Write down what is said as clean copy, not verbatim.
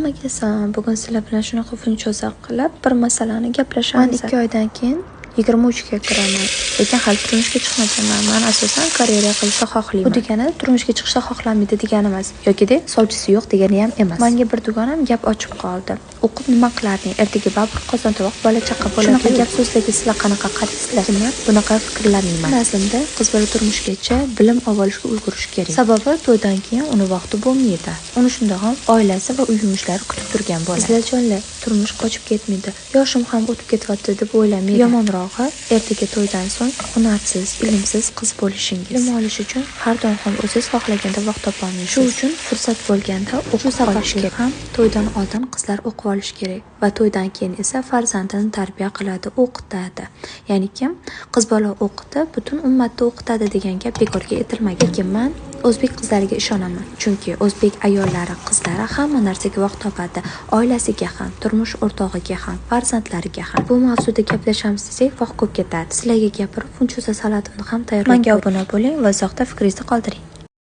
Bugun sizlar bilan shunaqa funchoza qilib bir masalani gaplashamiz. Men 2 oydan keyin 23 ga kiraman. Lekin hali turmushga chiqmaganman. Men asosan karyera qilishni xohlayman. Bu degani turmushga chiqishni xohlamaydi degani emas. Yokida sovchisi yo'q degani ham emas. Menga bir dugonam gap ochib qoldi. O'qib nima qilarding? Ertaga baribir qozon tovoq bola chaqa bo'ladi. Shunaqa gap so'zlarga sizlar qanaqa qaraysizlar? Men bunaqa fikrlamayman. Nazimda qiz bola turmushgacha bilim olishga ulgurish kerak. Sababi to'ydan keyin uni vaqti bo'lmaydi. Uni shundoq ham oilasi va uy yumushlari kutib turgan bo'ladi. Sizlar jonlar, turmush qochib ketmaydi. Yoshim ham o'tib ketyapti deb o'ylamaydi. Yomonrog'i ertaga to'ydan so'ng hunarsiz, ilmsiz qiz bo'lishingiz. Ilm olish uchun har doim ham o'zingiz xohlaganda vaqt topolmaysiz. Shu uchun fursat bo'lganda o'qib olish kerak. Ham to'ydan oldin qizlar o'qib olish kerak va to'ydan keyin esa farzandini tarbiya qiladi, o'qitadi. Ya'ni kim qiz bola o'qitib, butun ummatni o'qitadi degan gap bekorga aytilmagan. Lekin men o'zbek qizlariga ishonaman. Chunki o'zbek ayollari, qizlari hamma narsaga vaqt topadi. Oilasiga ham, turmush o'rtog'iga ham, farzandlariga ham. Bu mavzuda gaplashamiz desak, vaqt ko'p ketadi. Sizlarga gapirib, funchoza salatimni ham tayyorlab. Menga obuna bo'ling va izohda fikringizni qoldiring.